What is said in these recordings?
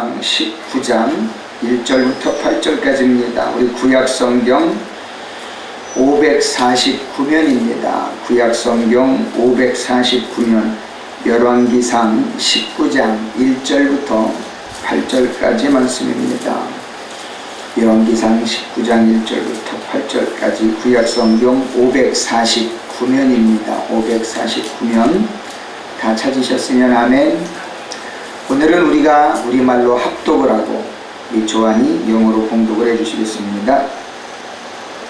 열왕기상 19장 1절부터 8절까지입니다. 우리 구약성경 549면입니다. 구약성경 549면 열왕기상 19장 1절부터 8절까지 말씀입니다. 열왕기상 19장 1절부터 8절까지 구약성경 549면입니다. 549면 다 찾으셨으면 아멘. 오늘은 우리가 우리말로 합독을 하고 우리 조한이 영어로 공독을 해주시겠습니다.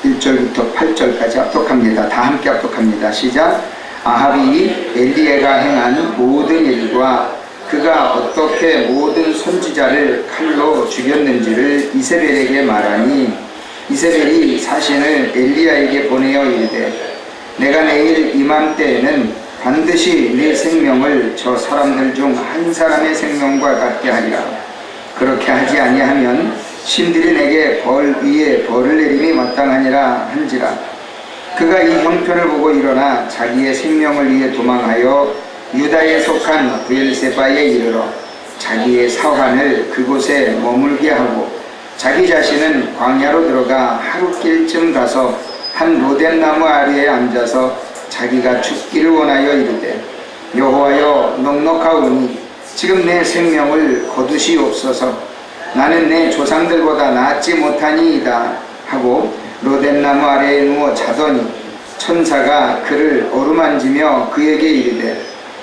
1절부터 8절까지 합독합니다. 다 함께 합독합니다. 시작. 아합이 엘리야가 행한 모든 일과 그가 어떻게 모든 선지자를 칼로 죽였는지를 이세벨에게 말하니 이세벨이 사신을 엘리야에게 보내어 이르되 내가 내일 이맘때에는 반드시 네 생명을 저 사람들 중 한 사람의 생명과 같게 하리라. 그렇게 하지 아니하면 신들이 내게 벌 위에 벌을 내림이 마땅하니라 한지라. 그가 이 형편을 보고 일어나 자기의 생명을 위해 도망하여 유다에 속한 브엘세바에 이르러 자기의 사환을 그곳에 머물게 하고 자기 자신은 광야로 들어가 하룻길쯤 가서 한 로뎀나무 아래에 앉아서 자기가 죽기를 원하여 이르되 여호와여 넉넉하오니 지금 내 생명을 거두시옵소서. 나는 내 조상들보다 낫지 못하니이다 하고 로뎀나무 아래에 누워 자더니 천사가 그를 어루만지며 그에게 이르되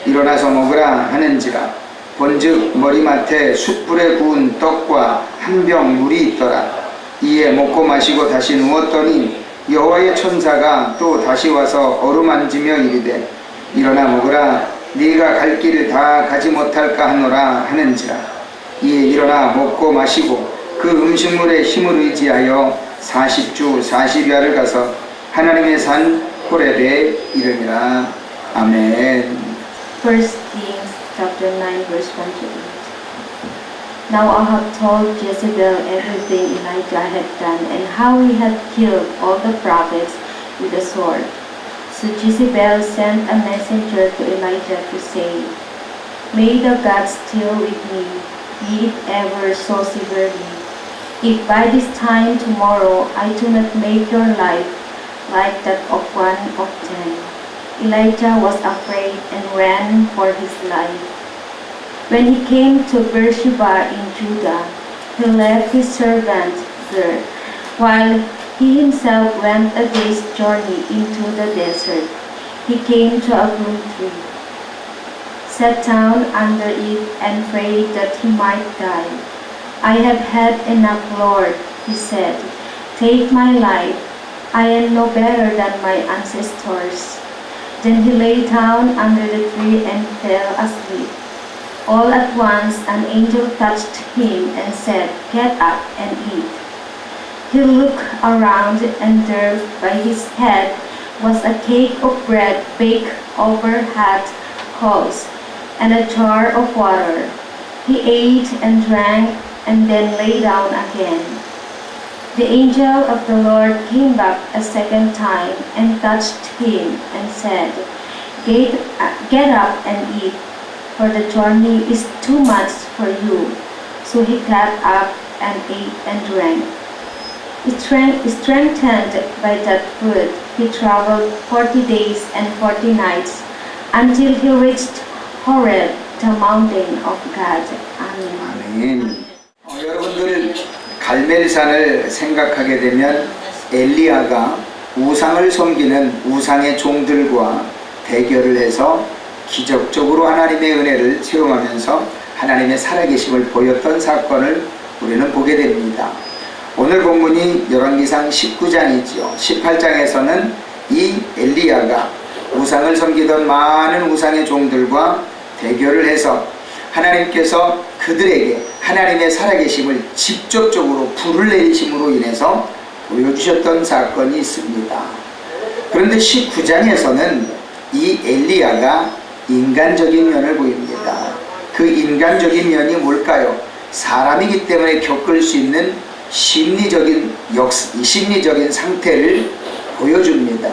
일어나서 먹으라 하는지라. 본즉 머리맡에 숯불에 구운 떡과 한 병 물이 있더라. 이에 먹고 마시고 다시 누웠더니 여호와의 천사가 또 다시 와서 어루만지며 이르되 일어나 먹으라. 네가 갈 길을 다 가지 못할까 하노라 하는지라. 이에 일어나 먹고 마시고 그 음식물의 힘을 의지하여 40주 40야를 가서 하나님의 산 호렙에 이르니라. 아멘. 1 Kings chapter 9 verse 1 to 8. Now Ahab told Jezebel everything Elijah had done and how he had killed all the prophets with a sword. So Jezebel sent a messenger to Elijah to say, May the gods deal with me, be it ever so severely, if by this time tomorrow I do not make your life like that of one of them. Elijah was afraid and ran for his life. When he came to Beersheba in Judah, he left his servant there, while he himself went a day's journey into the desert. He came to a broom tree, sat down under it, and prayed that he might die. I have had enough, Lord, he said. Take my life. I am no better than my ancestors. Then he lay down under the tree and fell asleep. All at once an angel touched him and said, Get up and eat. He looked around, and there by his head was a cake of bread baked over hot coals and a jar of water. He ate and drank and then lay down again. The angel of the Lord came back a second time and touched him and said, Get up and eat, for the journey is too much for you. So he got up and ate and drank. Strengthened by that food, he traveled 40 days and 40 nights until he reached Horeb, the mountain of God. Amen. 아멘. 여러분들 갈멜산을 생각하게 되면 엘리야가 우상을 섬기는 우상의 종들과 대결을 해서 기적적으로 하나님의 은혜를 체험하면서 하나님의 살아계심을 보였던 사건을 우리는 보게 됩니다. 오늘 본문이 열왕기상 19장이지요. 18장에서는 이 엘리야가 우상을 섬기던 많은 우상의 종들과 대결을 해서 하나님께서 그들에게 하나님의 살아계심을 직접적으로 불을 내리심으로 인해서 보여주셨던 사건이 있습니다. 그런데 19장에서는 이 엘리야가 인간적인 면을 보입니다. 그 인간적인 면이 뭘까요? 사람이기 때문에 겪을 수 있는 심리적인 상태를 보여줍니다.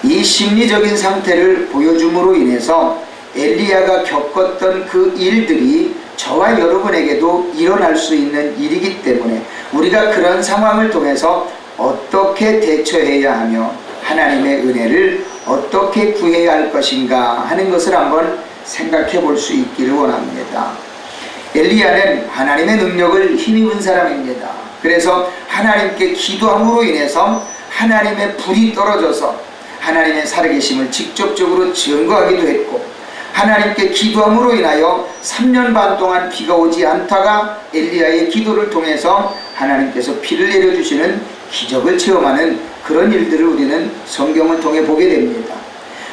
이 심리적인 상태를 보여줌으로 인해서 엘리야가 겪었던 그 일들이 저와 여러분에게도 일어날 수 있는 일이기 때문에 우리가 그런 상황을 통해서 어떻게 대처해야 하며 하나님의 은혜를 어떻게 구해야 할 것인가 하는 것을 한번 생각해 볼 수 있기를 원합니다. 엘리야는 하나님의 능력을 힘입은 사람입니다. 그래서 하나님께 기도함으로 인해서 하나님의 불이 떨어져서 하나님의 살아계심을 직접적으로 증거하기도 했고, 하나님께 기도함으로 인하여 3년 반 동안 비가 오지 않다가 엘리야의 기도를 통해서 하나님께서 비를 내려주시는 기적을 체험하는 그런 일들을 우리는 성경을 통해 보게 됩니다.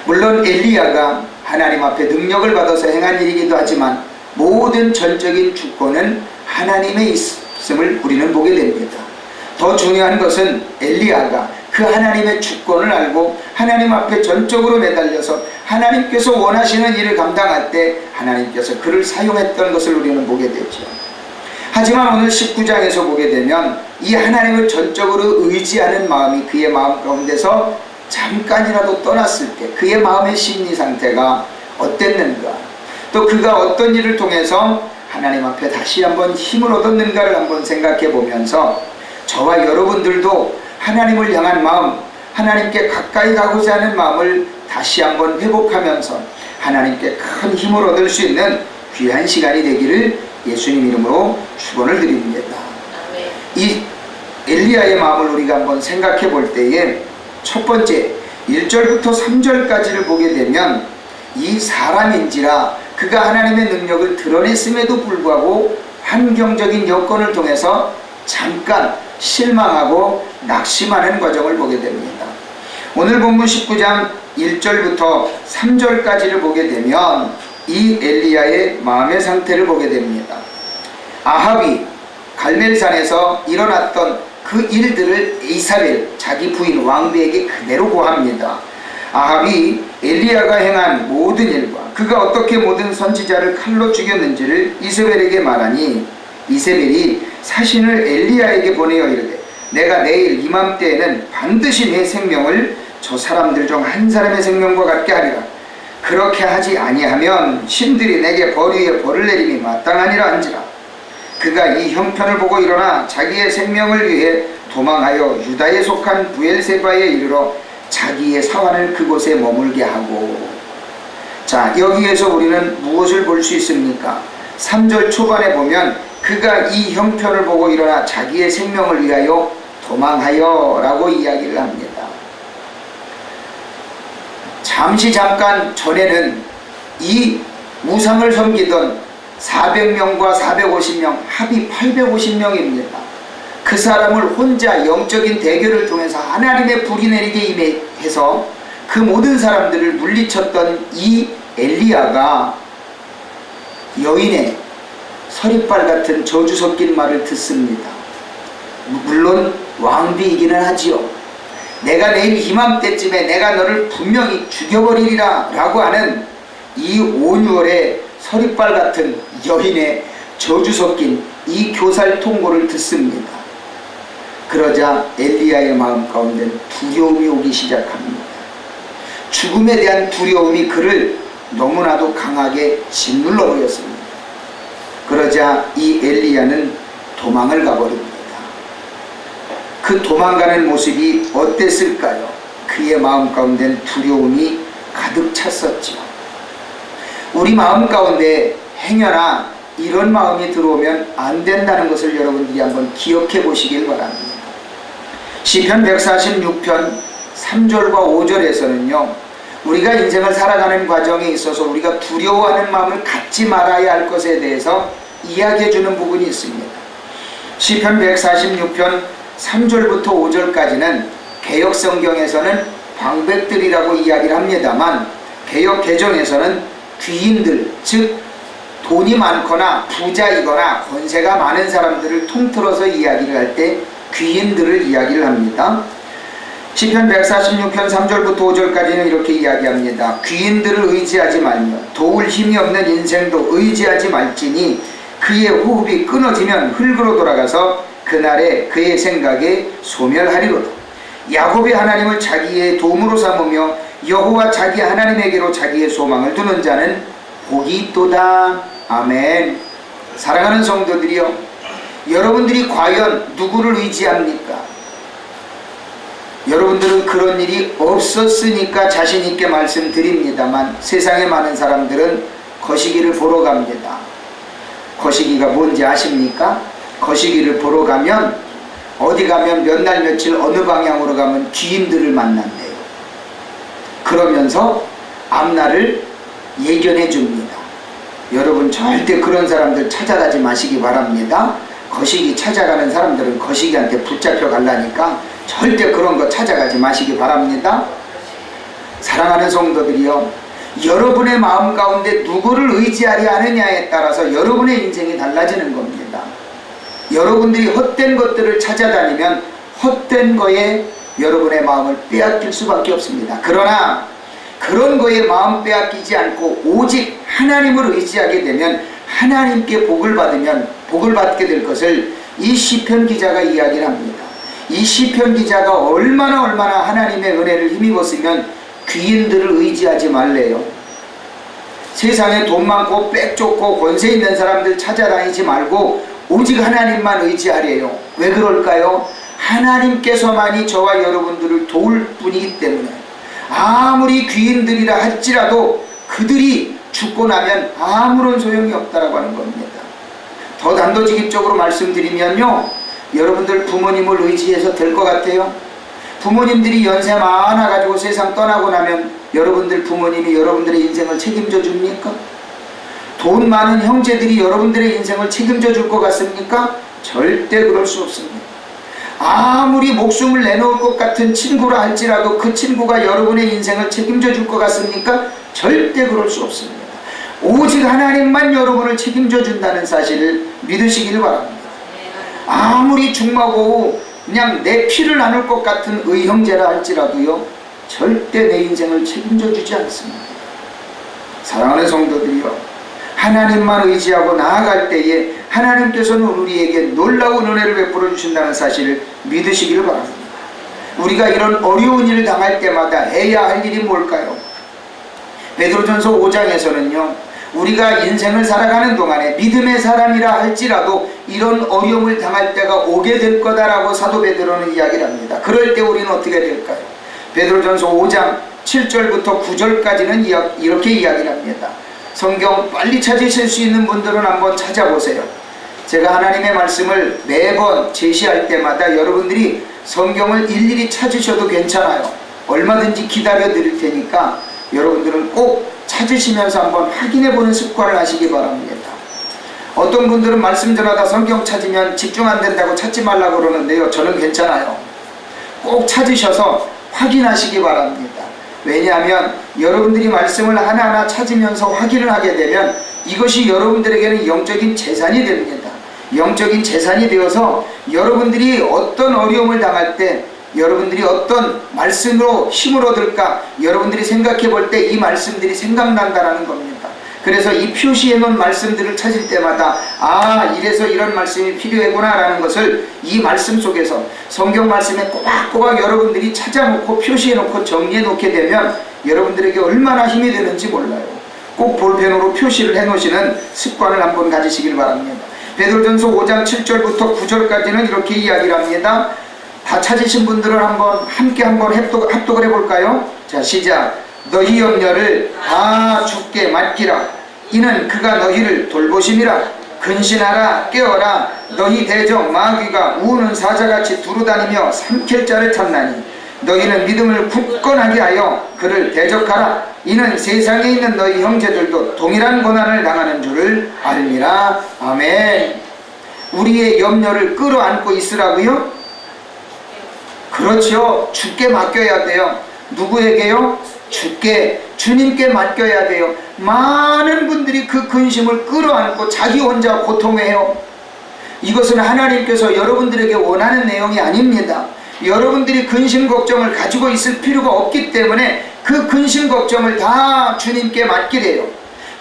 물론 엘리야가 하나님 앞에 능력을 받아서 행한 일이기도 하지만 모든 전적인 주권은 하나님의 있음을 우리는 보게 됩니다. 더 중요한 것은 엘리야가 그 하나님의 주권을 알고 하나님 앞에 전적으로 매달려서 하나님께서 원하시는 일을 감당할 때 하나님께서 그를 사용했던 것을 우리는 보게 되죠. 하지만 오늘 19장에서 보게 되면 이 하나님을 전적으로 의지하는 마음이 그의 마음 가운데서 잠깐이라도 떠났을 때 그의 마음의 심리 상태가 어땠는가, 또 그가 어떤 일을 통해서 하나님 앞에 다시 한번 힘을 얻었는가를 한번 생각해 보면서 저와 여러분들도 하나님을 향한 마음, 하나님께 가까이 가고자 하는 마음을 다시 한번 회복하면서 하나님께 큰 힘을 얻을 수 있는 귀한 시간이 되기를 예수님 이름으로 축원을 드립니다. 이 엘리야의 마음을 우리가 한번 생각해 볼 때에 첫 번째 1절부터 3절까지를 보게 되면 이 사람인지라 그가 하나님의 능력을 드러냈음에도 불구하고 환경적인 여건을 통해서 잠깐 실망하고 낙심하는 과정을 보게 됩니다. 오늘 본문 19장 1절부터 3절까지를 보게 되면 이 엘리야의 마음의 상태를 보게 됩니다. 아합이 갈멜산에서 일어났던 그 일들을 이사벨 자기 부인 왕비에게 그대로 고합니다. 아합이 엘리야가 행한 모든 일과 그가 어떻게 모든 선지자를 칼로 죽였는지를 이세벨에게 말하니 이세벨이 사신을 엘리야에게 보내어 이르되 내가 내일 이맘때에는 반드시 내 생명을 저 사람들 중 한 사람의 생명과 같게 하리라. 그렇게 하지 아니하면 신들이 내게 벌 위에 벌을 내림이 마땅하니라 한지라. 그가 이 형편을 보고 일어나 자기의 생명을 위해 도망하여 유다에 속한 부엘세바에 이르러 자기의 사환을 그곳에 머물게 하고. 자, 여기에서 우리는 무엇을 볼 수 있습니까? 3절 초반에 보면 그가 이 형편을 보고 일어나 자기의 생명을 위하여 도망하여 라고 이야기를 합니다. 잠깐 전에는 이 우상을 섬기던 400명과 450명 합이 850명입니다. 그 사람을 혼자 영적인 대결을 통해서 하나님의 불이 내리게 임해서 그 모든 사람들을 물리쳤던 이 엘리야가 여인의 서리빨 같은 저주 섞인 말을 듣습니다. 물론 왕비이기는 하지요. 내가 내일 이맘때쯤에 내가 너를 분명히 죽여버리리라 라고 하는 이 온유월의 서리빨 같은 여인의 저주 섞인 이 교살 통고를 듣습니다. 그러자 엘리야의 마음 가운데 두려움이 오기 시작합니다. 죽음에 대한 두려움이 그를 너무나도 강하게 짓눌러 버렸습니다. 그러자 이 엘리야는 도망을 가버립니다. 그 도망가는 모습이 어땠을까요? 그의 마음 가운데는 두려움이 가득 찼었죠. 우리 마음 가운데 행여나 이런 마음이 들어오면 안 된다는 것을 여러분들이 한번 기억해 보시길 바랍니다. 시편 146편 3절과 5절에서는요, 우리가 인생을 살아가는 과정에 있어서 우리가 두려워하는 마음을 갖지 말아야 할 것에 대해서 이야기해 주는 부분이 있습니다. 시편 146편 3절부터 5절까지는 개역 성경에서는 방백들이라고 이야기를 합니다만 개역 개정에서는 귀인들, 즉 돈이 많거나 부자이거나 권세가 많은 사람들을 통틀어서 이야기를 할 때 귀인들을 이야기를 합니다. 시편 146편 3절부터 5절까지는 이렇게 이야기합니다. 귀인들을 의지하지 말며 도울 힘이 없는 인생도 의지하지 말지니 그의 호흡이 끊어지면 흙으로 돌아가서 그날에 그의 생각에 소멸하리로다. 야곱의 하나님을 자기의 도움으로 삼으며 여호와 자기 하나님에게로 자기의 소망을 두는 자는 복이 있도다. 아멘. 사랑하는 성도들이여, 여러분들이 과연 누구를 의지합니까? 여러분들은 그런 일이 없었으니까 자신 있게 말씀드립니다만, 세상에 많은 사람들은 거시기를 보러 갑니다. 거시기가 뭔지 아십니까? 거시기를 보러 가면, 어디 가면 몇 날 며칠 어느 방향으로 가면 귀인들을 만난대요. 그러면서 앞날을 예견해 줍니다. 여러분 절대 그런 사람들 찾아가지 마시기 바랍니다. 거시기 찾아가는 사람들은 거시기한테 붙잡혀 갈라니까 절대 그런 거 찾아가지 마시기 바랍니다. 사랑하는 성도들이여, 여러분의 마음 가운데 누구를 의지하려 하느냐에 따라서 여러분의 인생이 달라지는 겁니다. 여러분들이 헛된 것들을 찾아다니면 헛된 거에 여러분의 마음을 빼앗길 수밖에 없습니다. 그러나 그런 거에 마음 빼앗기지 않고 오직 하나님을 의지하게 되면, 하나님께 복을 받으면 복을 받게 될 것을 이 시편 기자가 이야기를 합니다. 이 시편 기자가 얼마나 하나님의 은혜를 힘입었으면 귀인들을 의지하지 말래요. 세상에 돈 많고 빽 좋고 권세 있는 사람들 찾아다니지 말고 오직 하나님만 의지하래요. 왜 그럴까요? 하나님께서만이 저와 여러분들을 도울 뿐이기 때문에. 아무리 귀인들이라 할지라도 그들이 죽고 나면 아무런 소용이 없다라고 하는 겁니다. 더 단도직입적으로 말씀드리면요, 여러분들 부모님을 의지해서 될 것 같아요? 부모님들이 연세 많아가지고 세상 떠나고 나면 여러분들 부모님이 여러분들의 인생을 책임져 줍니까? 돈 많은 형제들이 여러분들의 인생을 책임져 줄 것 같습니까? 절대 그럴 수 없습니다. 아무리 목숨을 내놓을 것 같은 친구라 할지라도 그 친구가 여러분의 인생을 책임져 줄 것 같습니까? 절대 그럴 수 없습니다. 오직 하나님만 여러분을 책임져 준다는 사실을 믿으시기를 바랍니다. 아무리 중마고 그냥 내 피를 나눌 것 같은 의형제라 할지라도요, 절대 내 인생을 책임져 주지 않습니다. 사랑하는 성도들이요, 하나님만 의지하고 나아갈 때에 하나님께서는 우리에게 놀라운 은혜를 베풀어 주신다는 사실을 믿으시기를 바랍니다. 우리가 이런 어려운 일을 당할 때마다 해야 할 일이 뭘까요? 베드로전서 5장에서는요, 우리가 인생을 살아가는 동안에 믿음의 사람이라 할지라도 이런 어려움을 당할 때가 오게 될 거다라고 사도 베드로는 이야기를 합니다. 그럴 때 우리는 어떻게 될까요? 베드로전서 5장 7절부터 9절까지는 이렇게 이야기를 합니다. 성경 빨리 찾으실 수 있는 분들은 한번 찾아보세요. 제가 하나님의 말씀을 매번 제시할 때마다 여러분들이 성경을 일일이 찾으셔도 괜찮아요. 얼마든지 기다려 드릴 테니까 여러분들은 꼭 찾으시면서 한번 확인해 보는 습관을 하시기 바랍니다. 어떤 분들은 말씀 전하다 성경 찾으면 집중 안 된다고 찾지 말라고 그러는데요, 저는 괜찮아요. 꼭 찾으셔서 확인하시기 바랍니다. 왜냐하면 여러분들이 말씀을 하나하나 찾으면서 확인을 하게 되면 이것이 여러분들에게는 영적인 재산이 됩니다. 영적인 재산이 되어서 여러분들이 어떤 어려움을 당할 때 여러분들이 어떤 말씀으로 힘을 얻을까, 여러분들이 생각해 볼 때 이 말씀들이 생각난다라는 겁니다. 그래서 이 표시해 놓은 말씀들을 찾을 때마다 이래서 이런 말씀이 필요하구나 라는 것을 이 말씀 속에서 성경 말씀에 꼬박꼬박 여러분들이 찾아놓고 표시해 놓고 정리해 놓게 되면 여러분들에게 얼마나 힘이 되는지 몰라요. 꼭 볼펜으로 표시를 해 놓으시는 습관을 한번 가지시길 바랍니다. 베드로전서 5장 7절부터 9절까지는 이렇게 이야기를 합니다. 다 찾으신 분들은 함께 합독을 해볼까요? 자, 시작. 너희 염려를 다 주께 맡기라. 이는 그가 너희를 돌보심이라. 근신하라, 깨어라. 너희 대적 마귀가 우는 사자같이 두루다니며 삼킬 자를 찾나니 너희는 믿음을 굳건하게 하여 그를 대적하라. 이는 세상에 있는 너희 형제들도 동일한 고난을 당하는 줄을 알미라. 아멘. 우리의 염려를 끌어안고 있으라고요? 그렇죠. 주께 맡겨야 돼요. 누구에게요? 주께, 주님께 맡겨야 돼요. 많은 분들이 그 근심을 끌어안고 자기 혼자 고통해요. 이것은 하나님께서 여러분들에게 원하는 내용이 아닙니다. 여러분들이 근심 걱정을 가지고 있을 필요가 없기 때문에 그 근심 걱정을 다 주님께 맡기래요.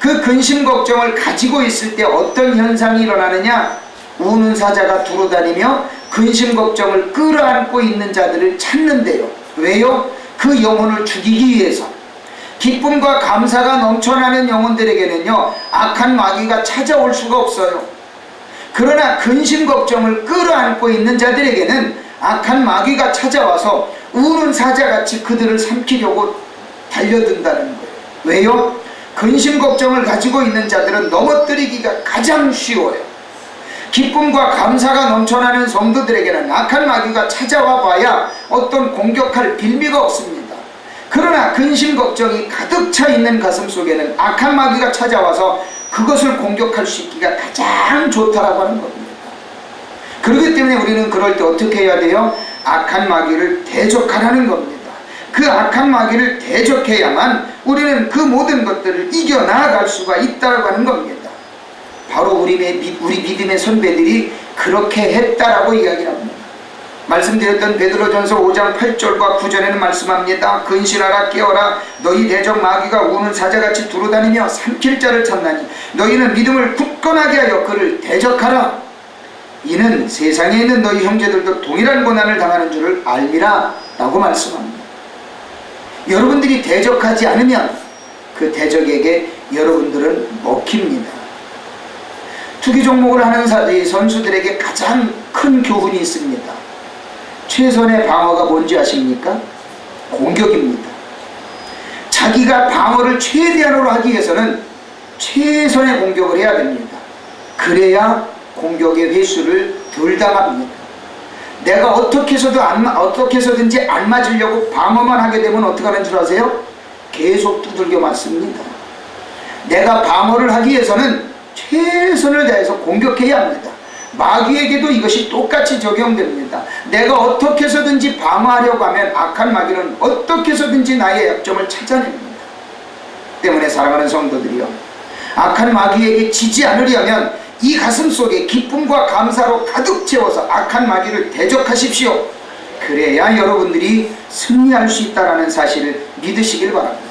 그 근심 걱정을 가지고 있을 때 어떤 현상이 일어나느냐? 우는 사자가 두루다니며 근심 걱정을 끌어안고 있는 자들을 찾는데요. 왜요? 그 영혼을 죽이기 위해서. 기쁨과 감사가 넘쳐나는 영혼들에게는요, 악한 마귀가 찾아올 수가 없어요. 그러나 근심 걱정을 끌어안고 있는 자들에게는 악한 마귀가 찾아와서 우는 사자같이 그들을 삼키려고 달려든다는 거예요. 왜요? 근심 걱정을 가지고 있는 자들은 넘어뜨리기가 가장 쉬워요. 기쁨과 감사가 넘쳐나는 성도들에게는 악한 마귀가 찾아와 봐야 어떤 공격할 빌미가 없습니다. 그러나 근심 걱정이 가득 차 있는 가슴 속에는 악한 마귀가 찾아와서 그것을 공격할 수 있기가 가장 좋다라고 하는 겁니다. 그렇기 때문에 우리는 그럴 때 어떻게 해야 돼요? 악한 마귀를 대적하라는 겁니다. 그 악한 마귀를 대적해야만 우리는 그 모든 것들을 이겨나갈 수가 있다고 하는 겁니다. 바로 우리 믿음의 선배들이 그렇게 했다라고 이야기를 합니다. 말씀드렸던 베드로전서 5장 8절과 9절에는 말씀합니다. 근신하라 깨어라 너희 대적 마귀가 우는 사자같이 두루다니며 삼킬 자를 찾나니 너희는 믿음을 굳건하게 하여 그를 대적하라. 이는 세상에 있는 너희 형제들도 동일한 고난을 당하는 줄을 알미라 라고 말씀합니다. 여러분들이 대적하지 않으면 그 대적에게 여러분들은 먹힙니다. 투기 종목을 하는 선수들에게 가장 큰 교훈이 있습니다. 최선의 방어가 뭔지 아십니까? 공격입니다. 자기가 방어를 최대한으로 하기 위해서는 최선의 공격을 해야 됩니다. 그래야 공격의 횟수를 덜 당합니다. 내가 어떻게 해서든지 안 맞으려고 방어만 하게 되면 어떻게 하는 줄 아세요? 계속 두들겨 맞습니다. 내가 방어를 하기 위해서는 최선을 다해서 공격해야 합니다. 마귀에게도 이것이 똑같이 적용됩니다. 내가 어떻게 해서든지 방어하려고 하면 악한 마귀는 어떻게 해서든지 나의 약점을 찾아냅니다. 때문에 사랑하는 성도들이요, 악한 마귀에게 지지 않으려면 이 가슴 속에 기쁨과 감사로 가득 채워서 악한 마귀를 대적하십시오. 그래야 여러분들이 승리할 수 있다는 사실을 믿으시길 바랍니다.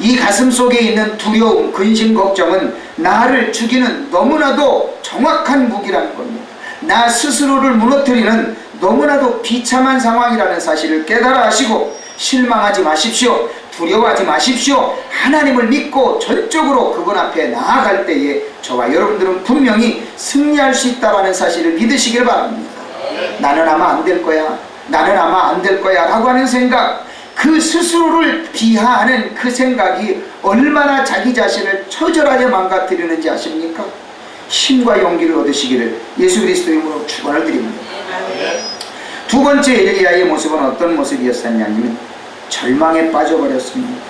이 가슴 속에 있는 두려움, 근심, 걱정은 나를 죽이는 너무나도 정확한 무기라는 겁니다. 나 스스로를 무너뜨리는 너무나도 비참한 상황이라는 사실을 깨달아 하시고 실망하지 마십시오. 두려워하지 마십시오. 하나님을 믿고 전적으로 그분 앞에 나아갈 때에 저와 여러분들은 분명히 승리할 수 있다는 사실을 믿으시길 바랍니다. 나는 아마 안 될 거야, 나는 아마 안 될 거야 라고 하는 생각, 그 스스로를 비하하는 그 생각이 얼마나 자기 자신을 처절하게 망가뜨리는지 아십니까? 힘과 용기를 얻으시기를 예수 그리스도의 이름으로 축원을 드립니다. 두 번째 엘리야의 모습은 어떤 모습이었었냐면 절망에 빠져버렸습니다.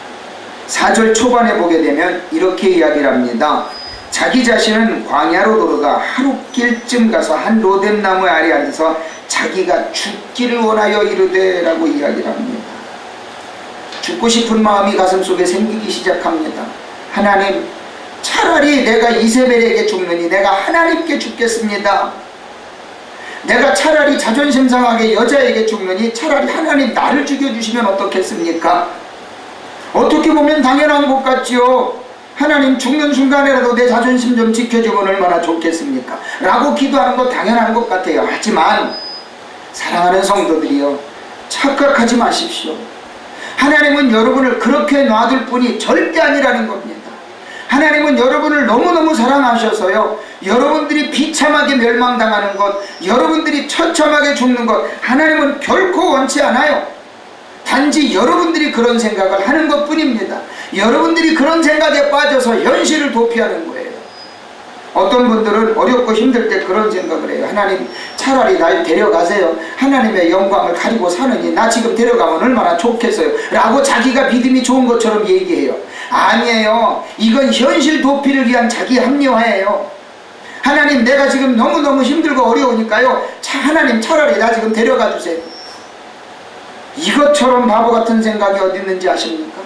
4절 초반에 보게 되면 이렇게 이야기를 합니다. 자기 자신은 광야로 돌아가 하룻길쯤 가서 한 로뎀나무 아래 앉아서 자기가 죽기를 원하여 이르되 라고 이야기를 합니다. 죽고 싶은 마음이 가슴속에 생기기 시작합니다. 하나님, 차라리 내가 이세벨에게 죽느니 내가 하나님께 죽겠습니다. 내가 차라리 자존심 상하게 여자에게 죽느니 차라리 하나님 나를 죽여주시면 어떻겠습니까? 어떻게 보면 당연한 것 같지요. 하나님, 죽는 순간이라도 내 자존심 좀 지켜주면 얼마나 좋겠습니까? 라고 기도하는 거 당연한 것 같아요. 하지만 사랑하는 성도들이요, 착각하지 마십시오. 하나님은 여러분을 그렇게 놔둘 뿐이 절대 아니라는 겁니다. 하나님은 여러분을 너무너무 사랑하셔서요, 여러분들이 비참하게 멸망당하는 것, 여러분들이 처참하게 죽는 것 하나님은 결코 원치 않아요. 단지 여러분들이 그런 생각을 하는 것 뿐입니다. 여러분들이 그런 생각에 빠져서 현실을 도피하는 거예요. 어떤 분들은 어렵고 힘들 때 그런 생각을 해요. 하나님, 차라리 날 데려가세요. 하나님의 영광을 가리고 사느니 나 지금 데려가면 얼마나 좋겠어요 라고 자기가 믿음이 좋은 것처럼 얘기해요. 아니에요. 이건 현실 도피를 위한 자기 합리화예요. 하나님, 내가 지금 너무너무 힘들고 어려우니까요, 하나님 차라리 나 지금 데려가 주세요. 이것처럼 바보 같은 생각이 어디 있는지 아십니까?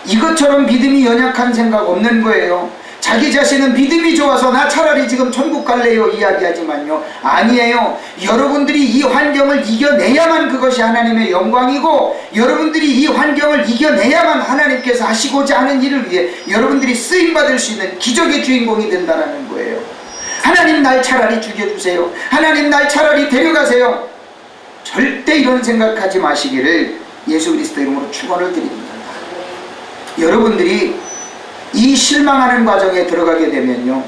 이것처럼 믿음이 연약한 생각 없는 거예요. 자기 자신은 믿음이 좋아서 나 차라리 지금 천국 갈래요 이야기하지만요, 아니에요. 여러분들이 이 환경을 이겨내야만 그것이 하나님의 영광이고, 여러분들이 이 환경을 이겨내야만 하나님께서 하시고자 하는 일을 위해 여러분들이 쓰임받을 수 있는 기적의 주인공이 된다는 거예요. 하나님, 날 차라리 죽여주세요. 하나님, 날 차라리 데려가세요. 절대 이런 생각하지 마시기를 예수 그리스도 이름으로 축원을 드립니다. 여러분들이 이 실망하는 과정에 들어가게 되면요,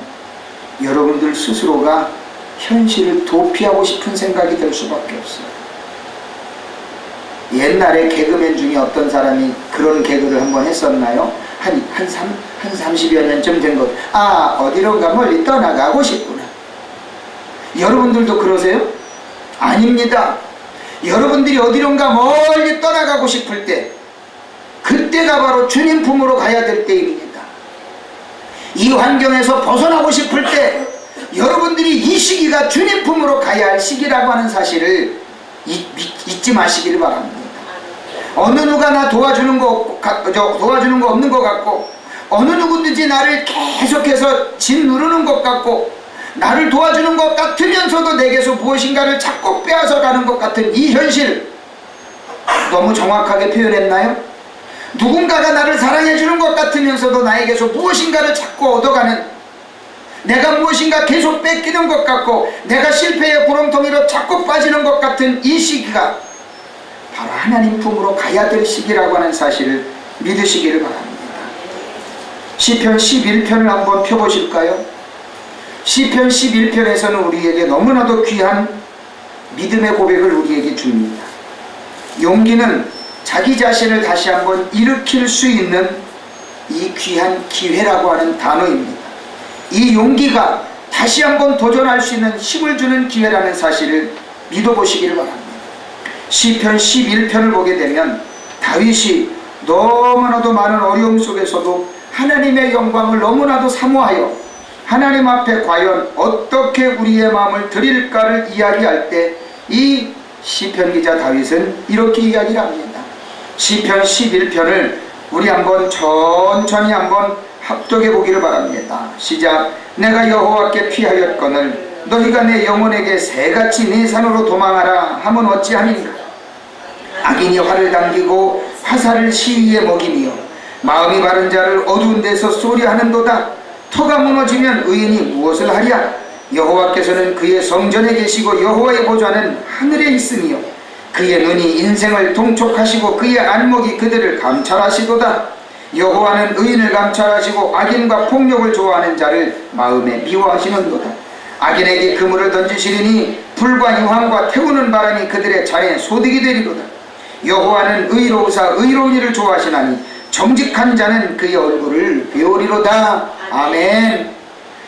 여러분들 스스로가 현실을 도피하고 싶은 생각이 들 수밖에 없어요. 옛날에 개그맨 중에 어떤 사람이 그런 개그를 한번 했었나요? 한 30여 년쯤 된 것. 아, 어디론가 멀리 떠나가고 싶구나. 여러분들도 그러세요? 아닙니다. 여러분들이 어디론가 멀리 떠나가고 싶을 때, 그때가 바로 주님 품으로 가야 될 때입니다. 이 환경에서 벗어나고 싶을 때, 여러분들이 이 시기가 주님 품으로 가야 할 시기라고 하는 사실을 잊지 마시기를 바랍니다. 어느 누가 나 도와주는 거 없는 것 같고, 어느 누구든지 나를 계속해서 짓누르는 것 같고, 나를 도와주는 것 같으면서도 내게서 무엇인가를 자꾸 빼앗아가는 것 같은 이 현실, 너무 정확하게 표현했나요? 누군가가 나를 사랑해주는 것 같으면서도 나에게서 무엇인가를 자꾸 얻어가는, 내가 무엇인가 계속 뺏기는 것 같고 내가 실패의 구렁텅이로 자꾸 빠지는 것 같은 이 시기가 바로 하나님 품으로 가야 될 시기라고 하는 사실을 믿으시기를 바랍니다. 시편 11편을 한번 펴보실까요? 시편 11편에서는 우리에게 너무나도 귀한 믿음의 고백을 우리에게 줍니다. 용기는 자기 자신을 다시 한번 일으킬 수 있는 이 귀한 기회라고 하는 단어입니다. 이 용기가 다시 한번 도전할 수 있는 힘을 주는 기회라는 사실을 믿어보시기를 바랍니다. 시편 11편을 보게 되면 다윗이 너무나도 많은 어려움 속에서도 하나님의 영광을 너무나도 사모하여 하나님 앞에 과연 어떻게 우리의 마음을 드릴까를 이야기할 때 이 시편 기자 다윗은 이렇게 이야기를 합니다. 시편 11편을 우리 한번 천천히 한번 합독해 보기를 바랍니다. 시작. 내가 여호와께 피하였거늘 너희가 내 영혼에게 새같이 네 산으로 도망하라 하면 어찌함인가. 악인이 활을 당기고 화살을 시위에 먹이며 마음이 바른 자를 어두운 데서 쏘리하는도다. 터가 무너지면 의인이 무엇을 하랴. 여호와께서는 그의 성전에 계시고 여호와의 보좌는 하늘에 있으며 그의 눈이 인생을 통촉하시고 그의 안목이 그들을 감찰하시도다. 여호와는 의인을 감찰하시고 악인과 폭력을 좋아하는 자를 마음에 미워하시는도다. 악인에게 그물을 던지시리니 불과 유황과 태우는 바람이 그들의 잔에 소득이 되리로다. 여호와는 의로우사 의로운 일을 좋아하시나니 정직한 자는 그의 얼굴을 배우리로다. 아멘.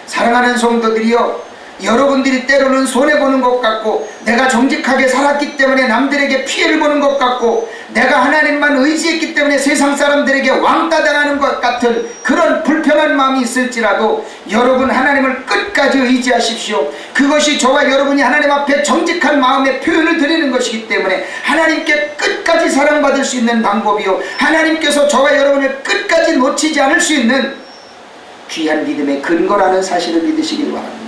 사랑하는 성도들이여, 여러분들이 때로는 손해보는 것 같고 내가 정직하게 살았기 때문에 남들에게 피해를 보는 것 같고 내가 하나님만 의지했기 때문에 세상 사람들에게 왕따 당하는 것 같은 그런 불편한 마음이 있을지라도 여러분 하나님을 끝까지 의지하십시오. 그것이 저와 여러분이 하나님 앞에 정직한 마음의 표현을 드리는 것이기 때문에 하나님께 끝까지 사랑받을 수 있는 방법이요, 하나님께서 저와 여러분을 끝까지 놓치지 않을 수 있는 귀한 믿음의 근거라는 사실을 믿으시길 바랍니다.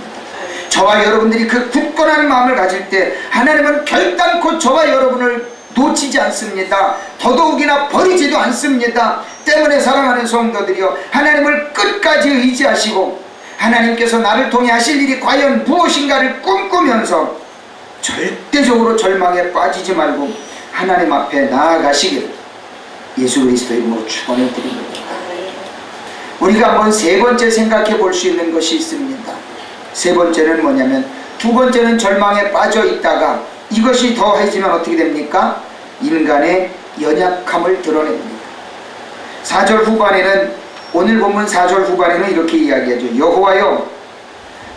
저와 여러분들이 그 굳건한 마음을 가질 때 하나님은 결단코 저와 여러분을 놓치지 않습니다. 더더욱이나 버리지도 않습니다. 때문에 사랑하는 성도들이여, 하나님을 끝까지 의지하시고 하나님께서 나를 통해 하실 일이 과연 무엇인가를 꿈꾸면서 절대적으로 절망에 빠지지 말고 하나님 앞에 나아가시기를 예수 그리스도의 이름으로 축원해 드립니다. 우리가 한번 세 번째 생각해 볼 수 있는 것이 있습니다. 세 번째는 뭐냐면, 두 번째는 절망에 빠져 있다가 이것이 더해지면 어떻게 됩니까? 인간의 연약함을 드러냅니다. 4절 후반에는, 오늘 본문 4절 후반에는 이렇게 이야기하죠. 여호와여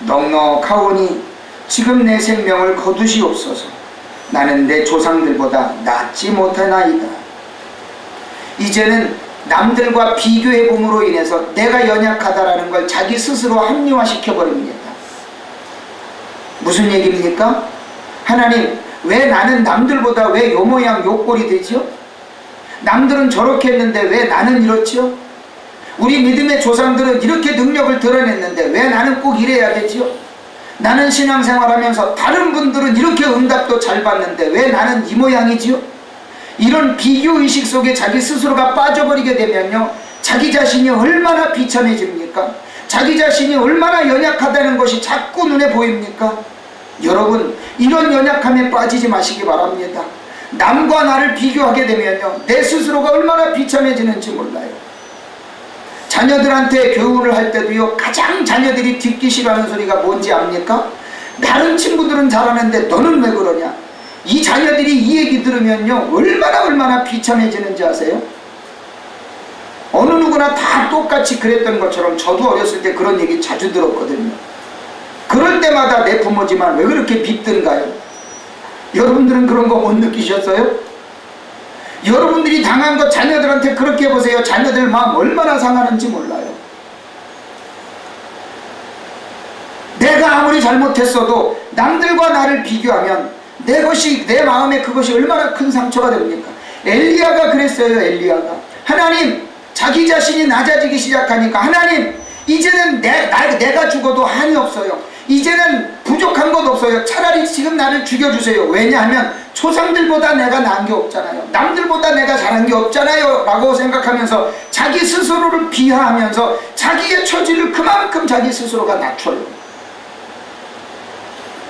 넉넉하오니 지금 내 생명을 거두시옵소서. 나는 내 조상들보다 낫지 못하나이다. 이제는 남들과 비교해 봄으로 인해서 내가 연약하다라는 걸 자기 스스로 합리화시켜 버립니다. 무슨 얘기입니까? 하나님, 왜 나는 남들보다 왜 요 모양 요 꼴이 되죠? 남들은 저렇게 했는데 왜 나는 이렇죠? 우리 믿음의 조상들은 이렇게 능력을 드러냈는데 왜 나는 꼭 이래야 되죠? 나는 신앙생활하면서 다른 분들은 이렇게 응답도 잘 받는데 왜 나는 이 모양이지요? 이런 비교의식 속에 자기 스스로가 빠져버리게 되면요, 자기 자신이 얼마나 비참해집니까? 자기 자신이 얼마나 연약하다는 것이 자꾸 눈에 보입니까? 여러분, 이런 연약함에 빠지지 마시기 바랍니다. 남과 나를 비교하게 되면요, 내 스스로가 얼마나 비참해지는지 몰라요. 자녀들한테 교훈을 할 때도요, 가장 자녀들이 듣기 싫어하는 소리가 뭔지 압니까? 다른 친구들은 잘하는데 너는 왜 그러냐? 이 자녀들이 이 얘기 들으면요, 얼마나 비참해지는지 아세요? 어느 누구나 다 똑같이 그랬던 것처럼 저도 어렸을 때 그런 얘기 자주 들었거든요. 그럴 때마다 내 부모지만 왜 그렇게 밉든가요? 여러분들은 그런 거 못 느끼셨어요? 여러분들이 당한 것 자녀들한테 그렇게 해보세요. 자녀들 마음 얼마나 상하는지 몰라요. 내가 아무리 잘못했어도 남들과 나를 비교하면 내 마음에 그것이 얼마나 큰 상처가 됩니까? 엘리야가 그랬어요. 엘리야가 하나님, 자기 자신이 낮아지기 시작하니까 하나님, 이제는 내가 죽어도 한이 없어요. 이제는 부족한 것 없어요. 차라리 지금 나를 죽여주세요. 왜냐하면 조상들보다 내가 나은 게 없잖아요. 남들보다 내가 잘한 게 없잖아요 라고 생각하면서 자기 스스로를 비하하면서 자기의 처지를 그만큼 자기 스스로가 낮춰요.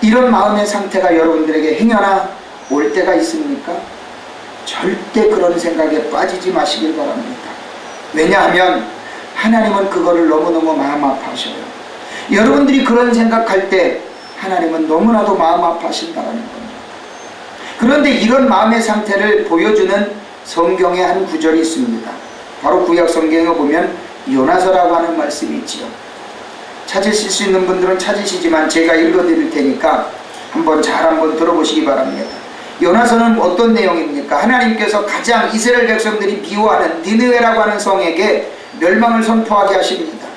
이런 마음의 상태가 여러분들에게 행여나 올 때가 있습니까? 절대 그런 생각에 빠지지 마시길 바랍니다. 왜냐하면 하나님은 그거를 너무너무 마음 아파하셔요. 여러분들이 그런 생각할 때 하나님은 너무나도 마음 아파하신다는 겁니다. 그런데 이런 마음의 상태를 보여주는 성경의 한 구절이 있습니다. 바로 구약 성경에 보면 요나서라고 하는 말씀이 있지요. 찾으실 수 있는 분들은 찾으시지만 제가 읽어드릴 테니까 한번 들어보시기 바랍니다. 요나서는 어떤 내용입니까? 하나님께서 가장 이스라엘 백성들이 미워하는 니느웨라고 하는 성에게 멸망을 선포하게 하십니다.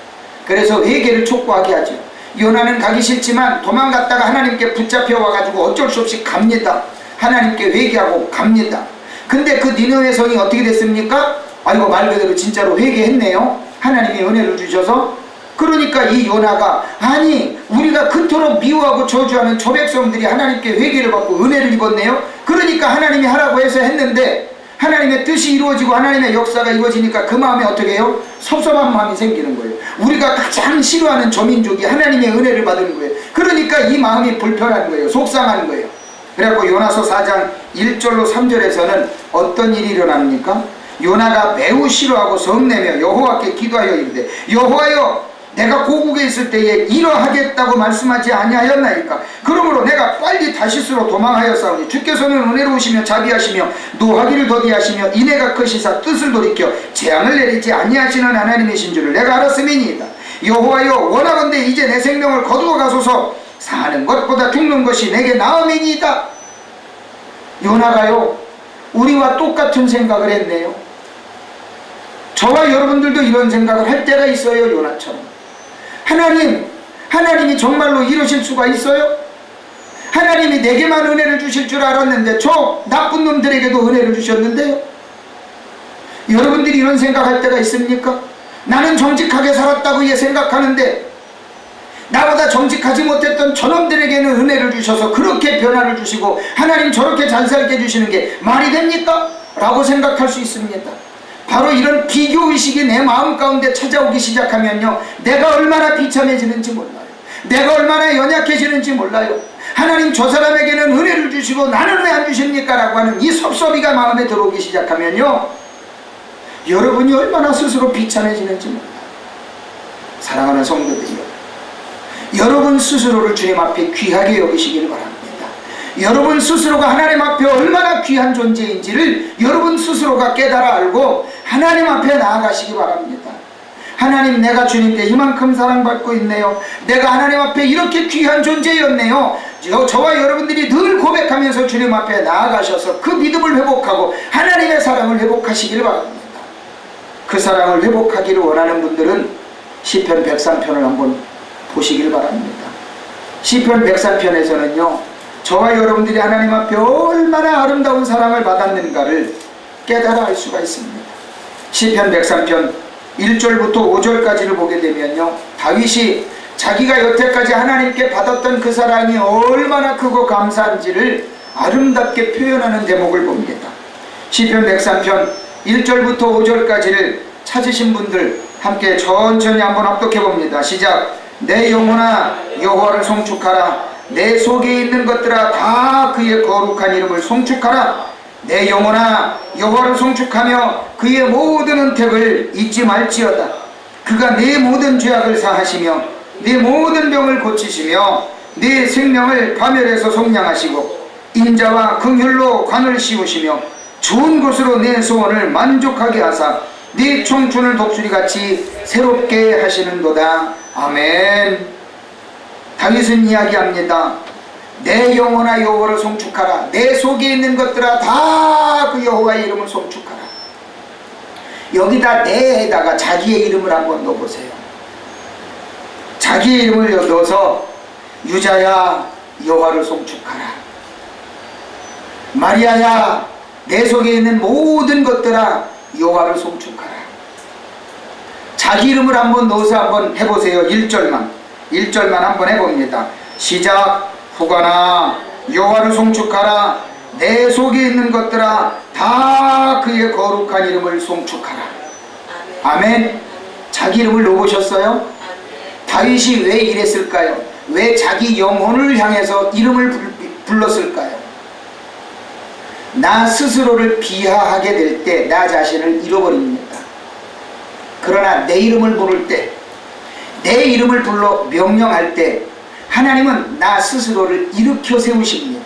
그래서 회개를 촉구하게 하죠. 요나는 가기 싫지만 도망갔다가 하나님께 붙잡혀 와가지고 어쩔 수 없이 갑니다. 하나님께 회개하고 갑니다. 근데 그 니느웨 성이 어떻게 됐습니까? 아이고, 말 그대로 진짜로 회개했네요. 하나님이 은혜를 주셔서. 그러니까 이 요나가, 아니 우리가 그토록 미워하고 저주하는 저 백성들이 하나님께 회개를 받고 은혜를 입었네요. 그러니까 하나님이 하라고 해서 했는데 하나님의 뜻이 이루어지고 하나님의 역사가 이루어지니까 그 마음에 어떻게 해요? 섭섭한 마음이 생기는 거예요. 우리가 가장 싫어하는 저 민족이 하나님의 은혜를 받은 거예요. 그러니까 이 마음이 불편한 거예요. 속상한 거예요. 그래갖고 요나서 4장 1절로 3절에서는 어떤 일이 일어납니까? 요나가 매우 싫어하고 성내며 여호와께 기도하여 이르되, 여호와여, 내가 고국에 있을 때에 이러하겠다고 말씀하지 아니하였나이까? 그러므로 내가 빨리 다시스로 도망하였사오니 주께서는 은혜로우시며 자비하시며 노하기를 더디하시며 인애가 크시사 뜻을 돌이켜 재앙을 내리지 아니하시는 하나님이신 줄을 내가 알았음이니이다. 여호와여, 원하건대 이제 내 생명을 거두어 가소서. 사는 것보다 죽는 것이 내게 나음이니이다. 요나가요, 우리와 똑같은 생각을 했네요. 저와 여러분들도 이런 생각을 할 때가 있어요. 요나처럼. 하나님이 정말로 이러실 수가 있어요? 하나님이 내게만 은혜를 주실 줄 알았는데 저 나쁜 놈들에게도 은혜를 주셨는데요. 여러분들이 이런 생각할 때가 있습니까? 나는 정직하게 살았다고 생각하는데 나보다 정직하지 못했던 저놈들에게는 은혜를 주셔서 그렇게 변화를 주시고 하나님 저렇게 잘 살게 해주시는 게 말이 됩니까? 라고 생각할 수 있습니다. 바로 이런 비교의식이 내 마음 가운데 찾아오기 시작하면요, 내가 얼마나 비참해지는지 몰라요. 내가 얼마나 연약해지는지 몰라요. 하나님 저 사람에게는 은혜를 주시고 나는 왜 안 주십니까? 라고 하는 이 섭섭이가 마음에 들어오기 시작하면요, 여러분이 얼마나 스스로 비참해지는지 몰라요. 사랑하는 성도들이요, 여러분 스스로를 주님 앞에 귀하게 여기시길 바랍니다. 여러분 스스로가 하나님 앞에 얼마나 귀한 존재인지를 여러분 스스로가 깨달아 알고 하나님 앞에 나아가시기 바랍니다. 하나님, 내가 주님께 이만큼 사랑받고 있네요. 내가 하나님 앞에 이렇게 귀한 존재였네요. 저와 여러분들이 늘 고백하면서 주님 앞에 나아가셔서 그 믿음을 회복하고 하나님의 사랑을 회복하시길 바랍니다. 그 사랑을 회복하기를 원하는 분들은 시편 103편을 한번 보시길 바랍니다. 시편 103편에서는요, 저와 여러분들이 하나님 앞에 얼마나 아름다운 사랑을 받았는가를 깨달아 알 수가 있습니다. 시편 103편 1절부터 5절까지를 보게 되면요, 다윗이 자기가 여태까지 하나님께 받았던 그 사랑이 얼마나 크고 감사한지를 아름답게 표현하는 대목을 봅니다. 시편 103편 1절부터 5절까지를 찾으신 분들 함께 천천히 한번 합독해 봅니다. 시작. 내 영혼아 여호와를 송축하라. 내 속에 있는 것들아 다 그의 거룩한 이름을 송축하라. 내 영혼아 여호와를 송축하며 그의 모든 은택을 잊지 말지어다. 그가 내 모든 죄악을 사하시며 내 모든 병을 고치시며 내 생명을 파멸해서 속량하시고 인자와 긍휼로 관을 씌우시며 좋은 곳으로 내 소원을 만족하게 하사 네 청춘을 독수리같이 새롭게 하시는도다. 아멘. 다윗은 이야기합니다. 내 영혼아 여호와를 송축하라. 내 속에 있는 것들아 다 그 여호와의 이름을 송축하라. 여기다 내에다가 자기의 이름을 한번 넣어보세요. 자기의 이름을 넣어서 유자야 여호와를 송축하라. 마리아야 내 속에 있는 모든 것들아 여호와를 송축하라. 자기 이름을 한번 넣어서 한번 해보세요. 1절만 한번 해봅니다. 시작. 후가나 여호와를 송축하라. 내 속에 있는 것들아 다 그의 거룩한 이름을 송축하라. 아멘. 자기 이름을 넣어보셨어요? 다윗이 왜 이랬을까요? 왜 자기 영혼을 향해서 이름을 불렀을까요? 나 스스로를 비하하게 될 때 나 자신을 잃어버립니다. 그러나 내 이름을 부를 때, 내 이름을 불러 명령할 때 하나님은 나 스스로를 일으켜 세우십니다.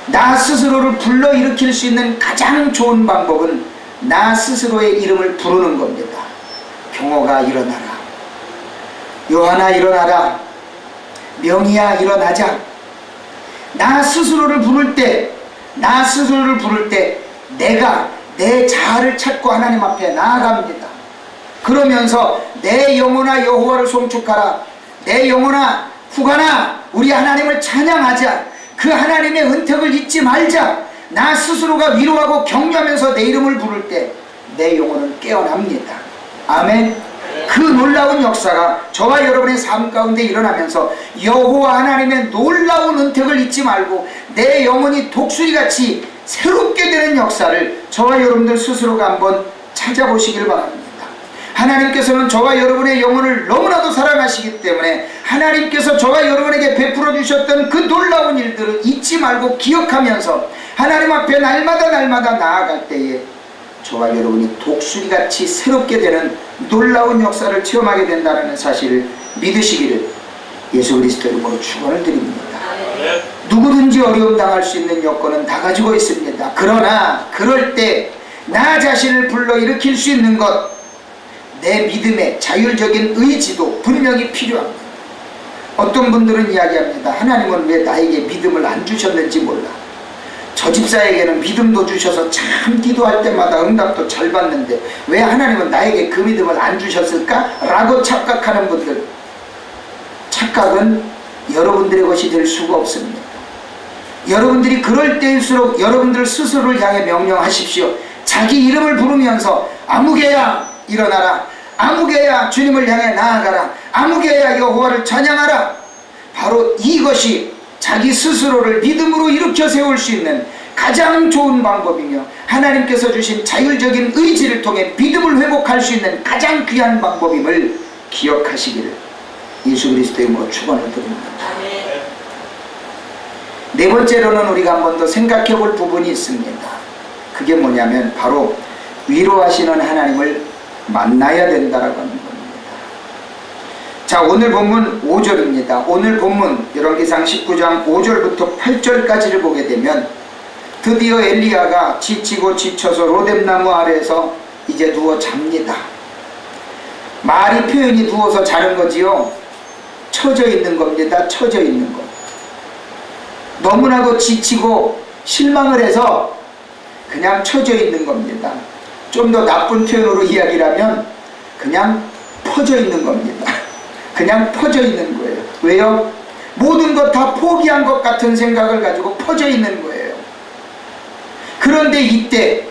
나 스스로를 불러 일으킬 수 있는 가장 좋은 방법은 나 스스로의 이름을 부르는 겁니다. 경호가 일어나라. 요한아 일어나라. 명희야 일어나자. 나 스스로를 부를 때 내가 내 자아를 찾고 하나님 앞에 나아갑니다. 그러면서 내 영혼아 여호와를 송축하라. 내 영혼아 후가나 우리 하나님을 찬양하자. 그 하나님의 은택을 잊지 말자. 나 스스로가 위로하고 격려하면서 내 이름을 부를 때 내 영혼은 깨어납니다. 아멘. 그 놀라운 역사가 저와 여러분의 삶 가운데 일어나면서 여호와 하나님의 놀라운 은택을 잊지 말고 내 영혼이 독수리같이 새롭게 되는 역사를 저와 여러분들 스스로가 한번 찾아보시길 바랍니다. 하나님께서는 저와 여러분의 영혼을 너무나도 사랑하시기 때문에 하나님께서 저와 여러분에게 베풀어 주셨던 그 놀라운 일들을 잊지 말고 기억하면서 하나님 앞에 날마다 나아갈 때에 저와 여러분이 독수리같이 새롭게 되는 놀라운 역사를 체험하게 된다는 사실을 믿으시기를 예수 그리스도 이름으로 축원을 드립니다. 누구든지 어려움 당할 수 있는 여건은 다 가지고 있습니다. 그러나 그럴 때 나 자신을 불러 일으킬 수 있는 것, 내 믿음의 자율적인 의지도 분명히 필요합니다. 어떤 분들은 이야기합니다. 하나님은 왜 나에게 믿음을 안 주셨는지 몰라. 저 집사에게는 믿음도 주셔서 참 기도할 때마다 응답도 잘 받는데 왜 하나님은 나에게 그 믿음을 안 주셨을까? 라고 착각하는 분들, 착각은 여러분들의 것이 될 수가 없습니다. 여러분들이 그럴 때일수록 여러분들 스스로를 향해 명령하십시오. 자기 이름을 부르면서 아무개야 일어나라. 아무개야 주님을 향해 나아가라. 아무개야 여호와를 찬양하라. 바로 이것이 자기 스스로를 믿음으로 일으켜 세울 수 있는 가장 좋은 방법이며 하나님께서 주신 자율적인 의지를 통해 믿음을 회복할 수 있는 가장 귀한 방법임을 기억하시기를 예수 그리스도의 이름으로 축원을 드립니다. 네 번째로는 우리가 한 번 더 생각해 볼 부분이 있습니다. 그게 뭐냐면 바로 위로하시는 하나님을 만나야 된다라고 하는 겁니다. 자, 오늘 본문 5절입니다. 오늘 본문 열왕기상 19장 5절부터 8절까지를 보게 되면 드디어 엘리야가 지치고 지쳐서 로뎀나무 아래에서 이제 누워 잡니다. 말이 표현이 누워서 자는 거지요. 처져 있는 겁니다. 처져 있는 것. 너무나도 지치고 실망을 해서 그냥 처져 있는 겁니다. 좀 더 나쁜 표현으로 이야기를 하면 그냥 퍼져 있는 겁니다. 그냥 퍼져 있는 거예요. 왜요? 모든 것 다 포기한 것 같은 생각을 가지고 퍼져 있는 거예요. 그런데 이때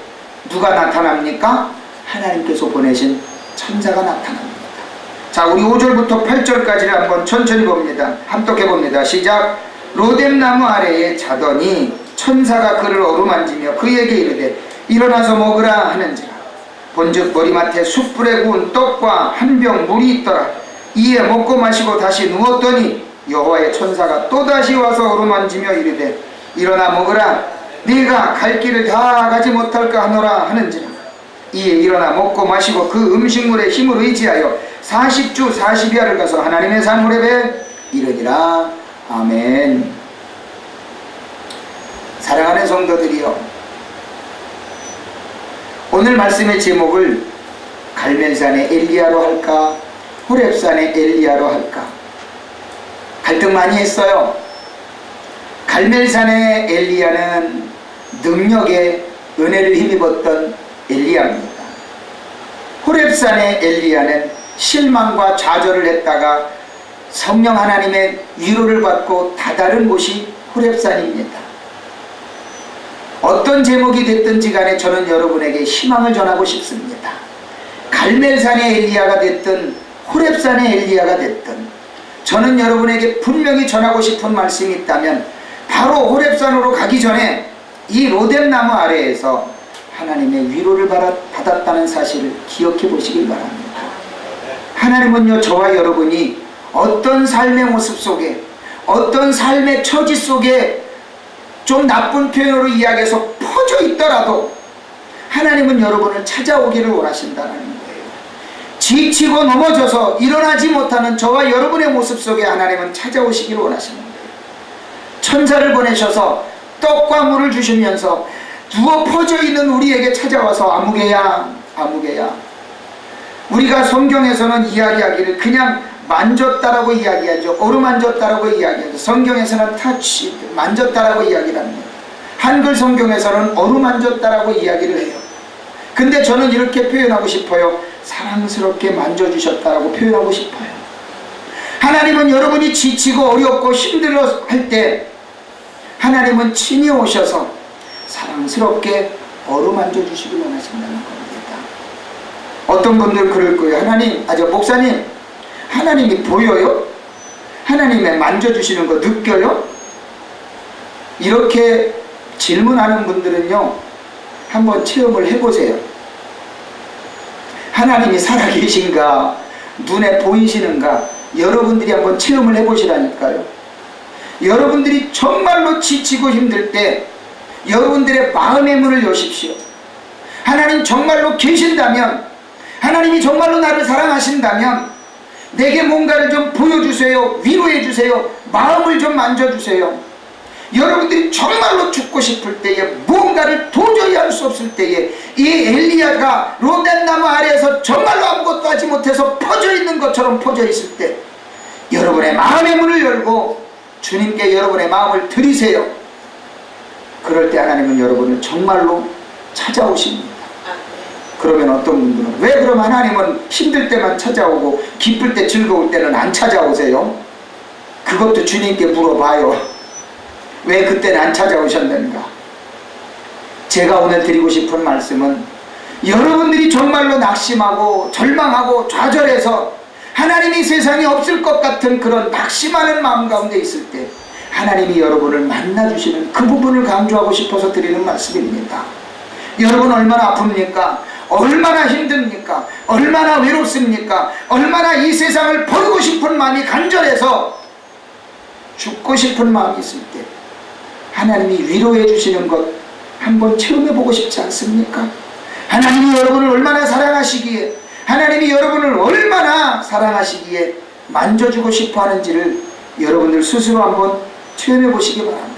누가 나타납니까? 하나님께서 보내신 천사가 나타납니다. 자, 우리 5절부터 8절까지를 한번 천천히 봅니다. 함독해 봅니다. 시작. 로뎀나무 아래에 자더니 천사가 그를 어루만지며 그에게 이르되 일어나서 먹으라 하는지라. 본즉 머리맡에 숯불에 구운 떡과 한 병 물이 있더라. 이에 먹고 마시고 다시 누웠더니 여호와의 천사가 또다시 와서 어루만지며 이르되 일어나 먹으라. 네가 갈 길을 다 가지 못할까 하노라 하는지라. 이에 일어나 먹고 마시고 그 음식물의 힘을 의지하여 40주 40야를 가서 하나님의 산 호렙에 이르니라. 아멘. 사랑하는 성도들이여, 오늘 말씀의 제목을 갈멜산의 엘리야로 할까 호렙산의 엘리야로 할까 갈등 많이 했어요. 갈멜산의 엘리야는 능력에 은혜를 힘입었던 엘리야입니다. 호렙산의 엘리야는 실망과 좌절을 했다가 성령 하나님의 위로를 받고 다다른 곳이 호렙산입니다. 어떤 제목이 됐든지 간에 저는 여러분에게 희망을 전하고 싶습니다. 갈멜산의 엘리야가 됐든 호렙산의 엘리야가 됐든 저는 여러분에게 분명히 전하고 싶은 말씀이 있다면 바로 호렙산으로 가기 전에 이 로뎀나무 아래에서 하나님의 위로를 받았다는 사실을 기억해 보시길 바랍니다. 하나님은요, 저와 여러분이 어떤 삶의 모습 속에, 어떤 삶의 처지 속에 좀 나쁜 표현으로 이야기해서 퍼져 있더라도 하나님은 여러분을 찾아오기를 원하신다는 거예요. 지치고 넘어져서 일어나지 못하는 저와 여러분의 모습 속에 하나님은 찾아오시기를 원하시는 거예요. 천사를 보내셔서 떡과 물을 주시면서 누워 퍼져 있는 우리에게 찾아와서 아무개야 아무개야. 우리가 성경에서는 이야기하기를 그냥 만졌다라고 이야기하죠. 어루만졌다라고 이야기하죠. 성경에서는 touch, 만졌다라고 이야기를 합니다. 한글 성경에서는 어루만졌다라고 이야기를 해요. 근데 저는 이렇게 표현하고 싶어요. 사랑스럽게 만져주셨다라고 표현하고 싶어요. 하나님은 여러분이 지치고 어렵고 힘들어 할 때 하나님은 친히 오셔서 사랑스럽게 어루만져 주시길 원하신다는 겁니다. 어떤 분들 그럴 거예요. 하나님, 목사님, 하나님이 보여요? 하나님의 만져주시는 거 느껴요? 이렇게 질문하는 분들은요, 한번 체험을 해보세요. 하나님이 살아계신가, 눈에 보이시는가, 여러분들이 한번 체험을 해보시라니까요. 여러분들이 정말로 지치고 힘들 때 여러분들의 마음의 문을 여십시오. 하나님 정말로 계신다면, 하나님이 정말로 나를 사랑하신다면 내게 뭔가를 좀 보여주세요. 위로해 주세요. 마음을 좀 만져주세요. 여러분들이 정말로 죽고 싶을 때에, 무언가를 도저히 할 수 없을 때에 이 엘리야가 로뎀나무 아래에서 정말로 아무것도 하지 못해서 퍼져 있는 것처럼 퍼져 있을 때 여러분의 마음의 문을 열고 주님께 여러분의 마음을 드리세요. 그럴 때 하나님은 여러분을 정말로 찾아오십니다. 그러면 어떤 분들은 왜 그럼 하나님은 힘들 때만 찾아오고 기쁠 때 즐거울 때는 안 찾아오세요? 그것도 주님께 물어봐요. 왜 그때는 안 찾아오셨는가? 제가 오늘 드리고 싶은 말씀은 여러분들이 정말로 낙심하고 절망하고 좌절해서 하나님이 세상에 없을 것 같은 그런 낙심하는 마음 가운데 있을 때 하나님이 여러분을 만나주시는 그 부분을 강조하고 싶어서 드리는 말씀입니다. 여러분 얼마나 아픕니까? 얼마나 힘듭니까? 얼마나 외롭습니까? 얼마나 이 세상을 버리고 싶은 마음이 간절해서 죽고 싶은 마음이 있을 때 하나님이 위로해 주시는 것 한번 체험해 보고 싶지 않습니까? 하나님이 여러분을 얼마나 사랑하시기에, 하나님이 여러분을 얼마나 사랑하시기에 만져주고 싶어 하는지를 여러분들 스스로 한번 체험해 보시기 바랍니다.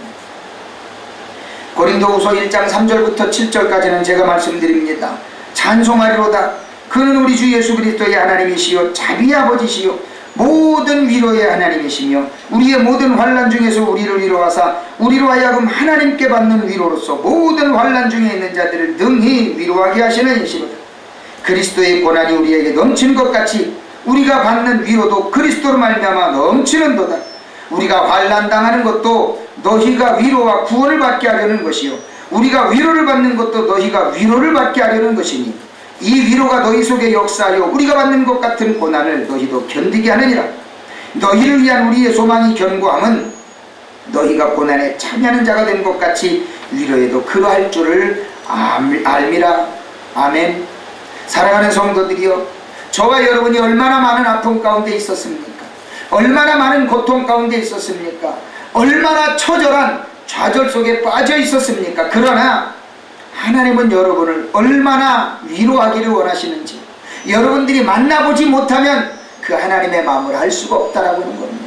고린도후서 1장 3절부터 7절까지는 제가 말씀드립니다. 찬송하리로다. 그는 우리 주 예수 그리스도의 하나님이시요 자비의 아버지시요 모든 위로의 하나님이시며 우리의 모든 환난 중에서 우리를 위로하사 우리로 하여금 하나님께 받는 위로로서 모든 환난 중에 있는 자들을 능히 위로하게 하시는 이시로다. 그리스도의 고난이 우리에게 넘치는 것 같이 우리가 받는 위로도 그리스도로 말미암아 넘치는도다. 우리가 환난 당하는 것도 너희가 위로와 구원을 받게 하려는 것이요 우리가 위로를 받는 것도 너희가 위로를 받게 하려는 것이니 이 위로가 너희 속에 역사하여 우리가 받는 것 같은 고난을 너희도 견디게 하느니라. 너희를 위한 우리의 소망이 견고함은 너희가 고난에 참여하는 자가 된 것 같이 위로에도 그러할 줄을 알미라. 아멘. 사랑하는 성도들이여, 저와 여러분이 얼마나 많은 아픔 가운데 있었습니까? 얼마나 많은 고통 가운데 있었습니까? 얼마나 처절한 좌절 속에 빠져 있었습니까? 그러나 하나님은 여러분을 얼마나 위로하기를 원하시는지, 여러분들이 만나보지 못하면 그 하나님의 마음을 알 수가 없다라고 하는 겁니다.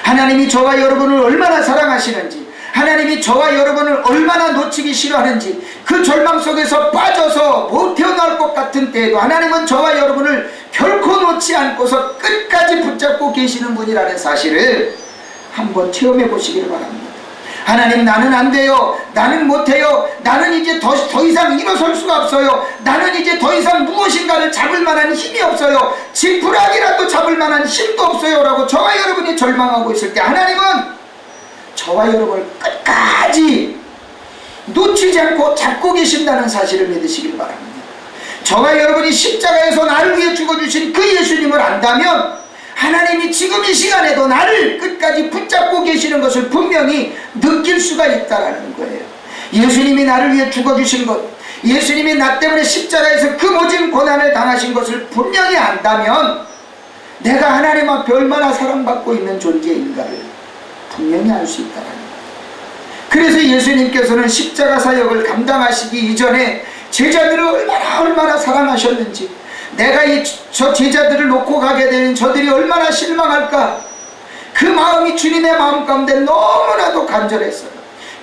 하나님이 저와 여러분을 얼마나 사랑하시는지, 하나님이 저와 여러분을 얼마나 놓치기 싫어하는지, 그 절망 속에서 빠져서 못 태어날 것 같은 때에도 하나님은 저와 여러분을 결코 놓지 않고서 끝까지 붙잡고 계시는 분이라는 사실을 한번 체험해 보시기를 바랍니다. 하나님, 나는 안 돼요. 나는 못해요. 나는 이제 더 이상 일어설 수가 없어요. 나는 이제 더 이상 무엇인가를 잡을 만한 힘이 없어요. 지푸라기라도 잡을 만한 힘도 없어요 라고 저와 여러분이 절망하고 있을 때 하나님은 저와 여러분을 끝까지 놓치지 않고 잡고 계신다는 사실을 믿으시길 바랍니다. 저와 여러분이 십자가에서 나를 위해 죽어주신 그 예수님을 안다면 하나님이 지금 이 시간에도 나를 끝까지 붙잡고 계시는 것을 분명히 느낄 수가 있다는 거예요. 예수님이 나를 위해 죽어주신 것, 예수님이 나 때문에 십자가에서 그 모진 고난을 당하신 것을 분명히 안다면 내가 하나님 앞에 얼마나 사랑받고 있는 존재인가를 분명히 알 수 있다는 거예요. 그래서 예수님께서는 십자가 사역을 감당하시기 이전에 제자들을 얼마나 사랑하셨는지, 내가 저 제자들을 놓고 가게 되는 저들이 얼마나 실망할까, 그 마음이 주님의 마음 가운데 너무나도 간절했어요.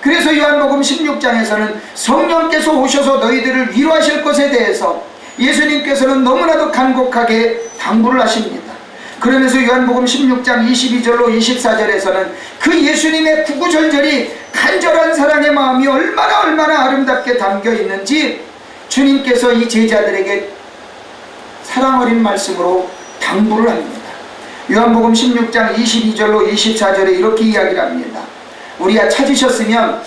그래서 요한복음 16장에서는 성령께서 오셔서 너희들을 위로하실 것에 대해서 예수님께서는 너무나도 간곡하게 당부를 하십니다. 그러면서 요한복음 16장 22절로 24절에서는 그 예수님의 구구절절이 간절한 사랑의 마음이 얼마나 아름답게 담겨 있는지 주님께서 이 제자들에게 사랑 어린 말씀으로 당부를 합니다. 요한복음 16장 22절로 24절에 이렇게 이야기를 합니다. 우리가 찾으셨으면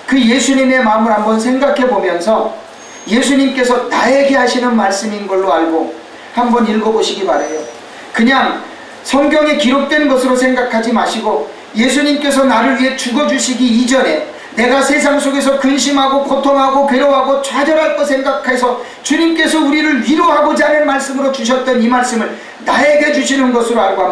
그 예수님의 마음을 한번 생각해 보면서 예수님께서 나에게 하시는 말씀인 걸로 알고 한번 읽어보시기 바라요. 그냥 성경에 기록된 것으로 생각하지 마시고 예수님께서 나를 위해 죽어주시기 이전에 내가 세상 속에서 근심하고 고통하고 괴로워하고 좌절할 거 생각해서 주님께서 우리를 위로하고자 하는 말씀으로 주셨던 이 말씀을 나에게 주시는 것으로 알고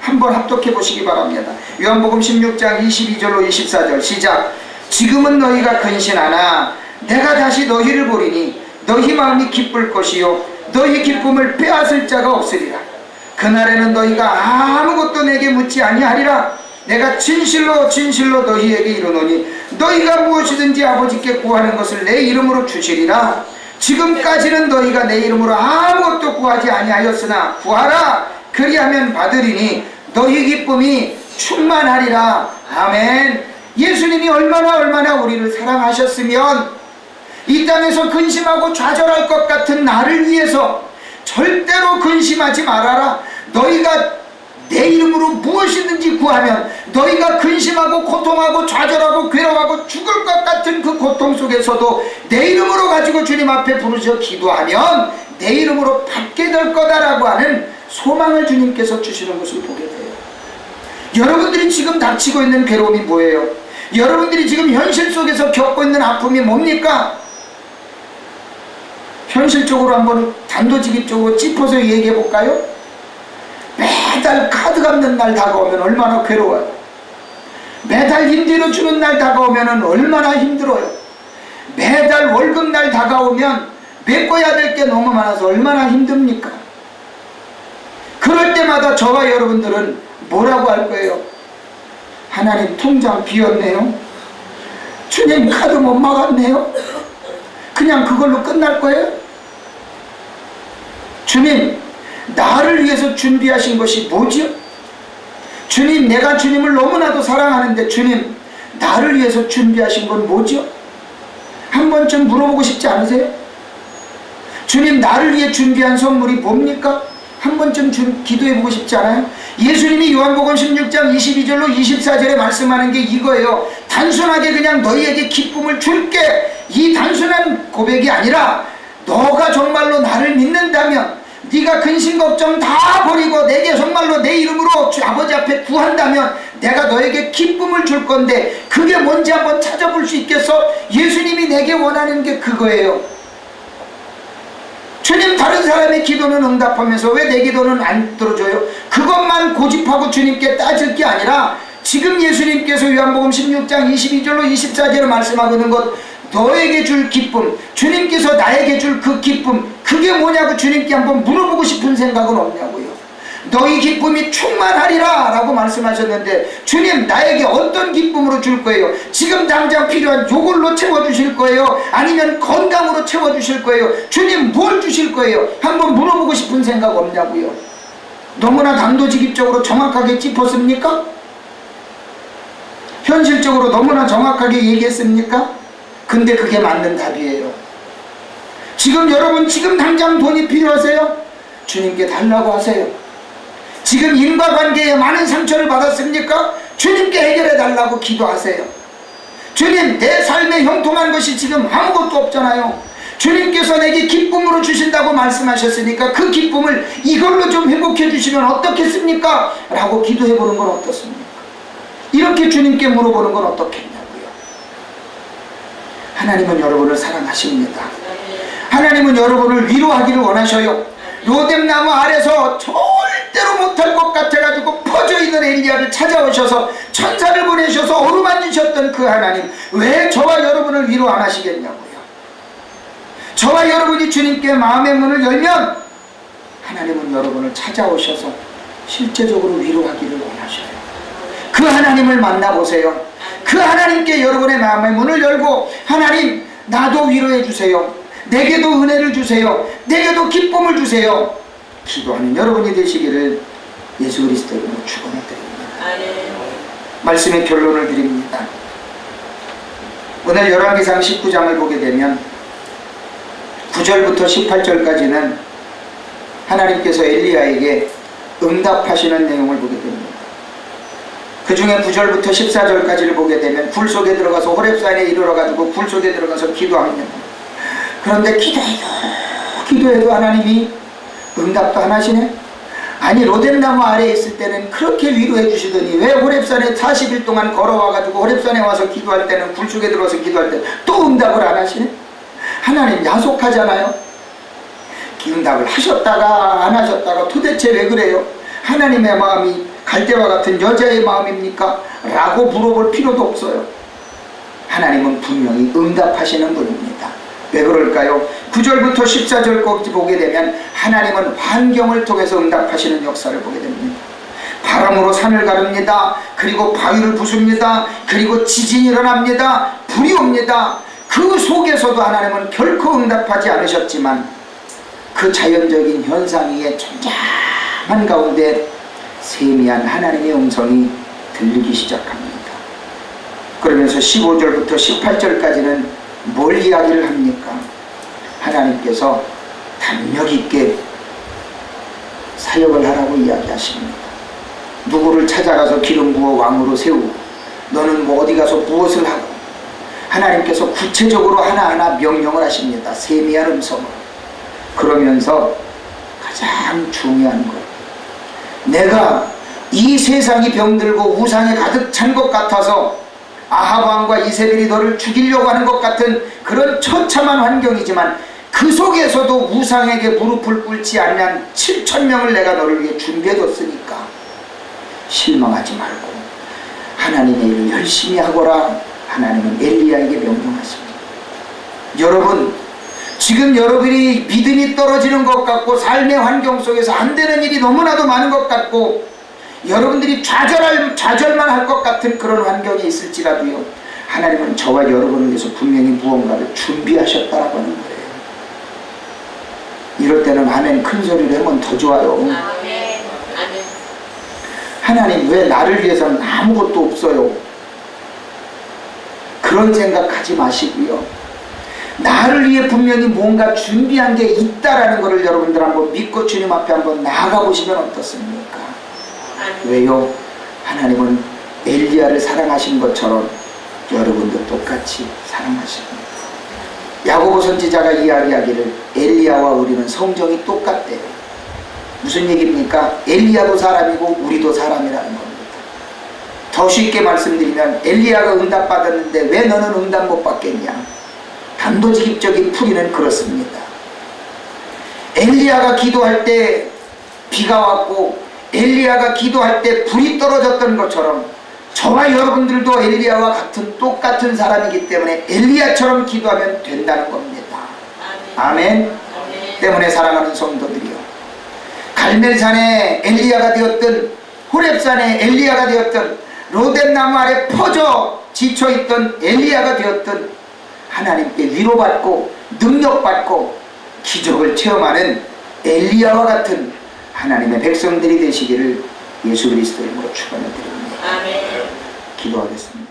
한번 합독해 보시기 바랍니다. 요한복음 16장 22절로 24절 시작. 지금은 너희가 근신하나 내가 다시 너희를 보리니 너희 마음이 기쁠 것이요 너희 기쁨을 빼앗을 자가 없으리라. 그날에는 너희가 아무것도 내게 묻지 아니하리라. 내가 진실로 너희에게 이르노니 너희가 무엇이든지 아버지께 구하는 것을 내 이름으로 주시리라. 지금까지는 너희가 내 이름으로 아무것도 구하지 아니하였으나 구하라. 그리하면 받으리니 너희 기쁨이 충만하리라. 아멘. 예수님이 얼마나 우리를 사랑하셨으면 이 땅에서 근심하고 좌절할 것 같은 나를 위해서 절대로 근심하지 말아라. 너희가 내 이름으로 무엇이든지 구하면 너희가 근심하고 고통하고 좌절하고 괴로워하고 죽을 것 같은 그 고통 속에서도 내 이름으로 가지고 주님 앞에 부르짖어 기도하면 내 이름으로 받게 될 거다라고 하는 소망을 주님께서 주시는 것을 보게 돼요. 여러분들이 지금 닥치고 있는 괴로움이 뭐예요? 여러분들이 지금 현실 속에서 겪고 있는 아픔이 뭡니까? 현실적으로 한번 단도직입적으로 짚어서 얘기해 볼까요? 매달 카드 갚는 날 다가오면 얼마나 괴로워요. 매달 임대료 주는 날 다가오면 얼마나 힘들어요. 매달 월급 날 다가오면 메꿔야 될 게 너무 많아서 얼마나 힘듭니까? 그럴 때마다 저와 여러분들은 뭐라고 할 거예요? 하나님 통장 비었네요. 주님 카드 못 막았네요. 그냥 그걸로 끝날 거예요? 주님, 나를 위해서 준비하신 것이 뭐지요? 주님, 내가 주님을 너무나도 사랑하는데 주님, 나를 위해서 준비하신 건 뭐지요? 한 번쯤 물어보고 싶지 않으세요? 주님, 나를 위해 준비한 선물이 뭡니까? 한 번쯤 기도해보고 싶지 않아요? 예수님이 요한복음 16장 22절로 24절에 말씀하는 게 이거예요. 단순하게 그냥 너희에게 기쁨을 줄게, 이 단순한 고백이 아니라 너가 정말로 나를 믿는다면, 네가 근심 걱정 다 버리고 내게 정말로 내 이름으로 아버지 앞에 구한다면 내가 너에게 기쁨을 줄 건데 그게 뭔지 한번 찾아볼 수 있겠어? 예수님이 내게 원하는 게 그거예요. 주님, 다른 사람의 기도는 응답하면서 왜 내 기도는 안 들어줘요? 그것만 고집하고 주님께 따질 게 아니라 지금 예수님께서 요한복음 16장 22절로 24절에 말씀하고 있는 것, 너에게 줄 기쁨, 주님께서 나에게 줄 그 기쁨, 그게 뭐냐고 주님께 한번 물어보고 싶은 생각은 없냐고요. 너희 기쁨이 충만하리라 라고 말씀하셨는데, 주님 나에게 어떤 기쁨으로 줄 거예요? 지금 당장 필요한 요걸로 채워주실 거예요? 아니면 건강으로 채워주실 거예요? 주님 뭘 주실 거예요? 한번 물어보고 싶은 생각 없냐고요. 너무나 단도직입적으로 정확하게 짚었습니까? 현실적으로 너무나 정확하게 얘기했습니까? 근데 그게 맞는 답이에요. 지금 여러분 지금 당장 돈이 필요하세요? 주님께 달라고 하세요. 지금 인과관계에 많은 상처를 받았습니까? 주님께 해결해 달라고 기도하세요. 주님 내 삶에 형통한 것이 지금 아무것도 없잖아요. 주님께서 내게 기쁨으로 주신다고 말씀하셨으니까 그 기쁨을 이걸로 좀 회복해 주시면 어떻겠습니까? 라고 기도해 보는 건 어떻습니까? 이렇게 주님께 물어보는 건 어떻겠냐고요. 하나님은 여러분을 사랑하십니다. 하나님은 여러분을 위로하기를 원하셔요. 로뎀나무 아래서 절대로 못할 것 같아가지고 퍼져있는 엘리야를 찾아오셔서 천사를 보내셔서 어루만지셨던 그 하나님, 왜 저와 여러분을 위로 안 하시겠냐고요. 저와 여러분이 주님께 마음의 문을 열면 하나님은 여러분을 찾아오셔서 실제적으로 위로하기를 원하셔요. 그 하나님을 만나보세요. 그 하나님께 여러분의 마음의 문을 열고, 하나님 나도 위로해 주세요. 내게도 은혜를 주세요. 내게도 기쁨을 주세요. 기도하는 여러분이 되시기를 예수 그리스도 이름으로 축원해 드립니다. 말씀의 결론을 드립니다. 오늘 열왕기상 19장을 보게 되면 9절부터 18절까지는 하나님께서 엘리야에게 응답하시는 내용을 보게 됩니다. 그 중에 9절부터 14절까지를 보게 되면 굴 속에 들어가서 호렙산에 이르러가지고 굴 속에 들어가서 기도합니다. 그런데 기도해도 하나님이 응답도 안 하시네? 아니 로뎀나무 아래에 있을 때는 그렇게 위로해 주시더니 왜 호렙산에 40일 동안 걸어와가지고 호렙산에 와서 기도할 때는, 굴 속에 들어가서 기도할 때는 또 응답을 안 하시네? 하나님 야속하잖아요. 응답을 하셨다가 안 하셨다가 도대체 왜 그래요? 하나님의 마음이 갈대와 같은 여자의 마음입니까? 라고 물어볼 필요도 없어요. 하나님은 분명히 응답하시는 분입니다. 왜 그럴까요? 9절부터 14절까지 보게 되면 하나님은 환경을 통해서 응답하시는 역사를 보게 됩니다. 바람으로 산을 가릅니다. 그리고 바위를 부숩니다. 그리고 지진이 일어납니다. 불이 옵니다. 그 속에서도 하나님은 결코 응답하지 않으셨지만 그 자연적인 현상 위에 존재한 가운데 세미한 하나님의 음성이 들리기 시작합니다. 그러면서 15절부터 18절까지는 뭘 이야기를 합니까? 하나님께서 담력 있게 사역을 하라고 이야기하십니다. 누구를 찾아가서 기름 부어 왕으로 세우고, 너는 뭐 어디 가서 무엇을 하고, 하나님께서 구체적으로 하나하나 명령을 하십니다. 세미한 음성으로. 그러면서 가장 중요한 것, 내가 이 세상이 병들고 우상에 가득 찬 것 같아서 아합 왕과 이세벨이 너를 죽이려고 하는 것 같은 그런 처참한 환경이지만 그 속에서도 우상에게 무릎을 꿇지 않는 7,000명을 내가 너를 위해 준비해뒀으니까 실망하지 말고 하나님의 일을 열심히 하거라. 하나님은 엘리야에게 명령하십니다. 여러분, 지금 여러분이 믿음이 떨어지는 것 같고 삶의 환경 속에서 안 되는 일이 너무나도 많은 것 같고 여러분들이 좌절만 할 것 같은 그런 환경이 있을지라도요, 하나님은 저와 여러분을 위해서 분명히 무언가를 준비하셨다라고 하는 거예요. 이럴 때는 아멘 큰 소리를 하면 더 좋아요. 아멘. 하나님 왜 나를 위해서는 아무것도 없어요? 그런 생각하지 마시고요, 나를 위해 분명히 뭔가 준비한 게 있다라는 것을 여러분들 한번 믿고 주님 앞에 한번 나아가 보시면 어떻습니까? 왜요? 하나님은 엘리야를 사랑하신 것처럼 여러분도 똑같이 사랑하십니다. 야고보 선지자가 이야기하기를 엘리야와 우리는 성정이 똑같대요. 무슨 얘기입니까? 엘리야도 사람이고 우리도 사람이라는 겁니다. 더 쉽게 말씀드리면 엘리야가 응답받았는데 왜 너는 응답 못 받겠냐? 단도직입적인 풀이는 그렇습니다. 엘리야가 기도할 때 비가 왔고 엘리야가 기도할 때 불이 떨어졌던 것처럼 저와 여러분들도 엘리야와 같은 똑같은 사람이기 때문에 엘리야처럼 기도하면 된다는 겁니다. 아멘. 때문에 사랑하는 성도들이요, 갈멜산에 엘리야가 되었든 호렙산에 엘리야가 되었든 로뎀나무 아래 퍼져 지쳐있던 엘리야가 되었든 하나님께 위로받고 능력받고 기적을 체험하는 엘리야와 같은 하나님의 백성들이 되시기를 예수 그리스도 이름으로 축원을 드립니다. 아멘. 기도하겠습니다.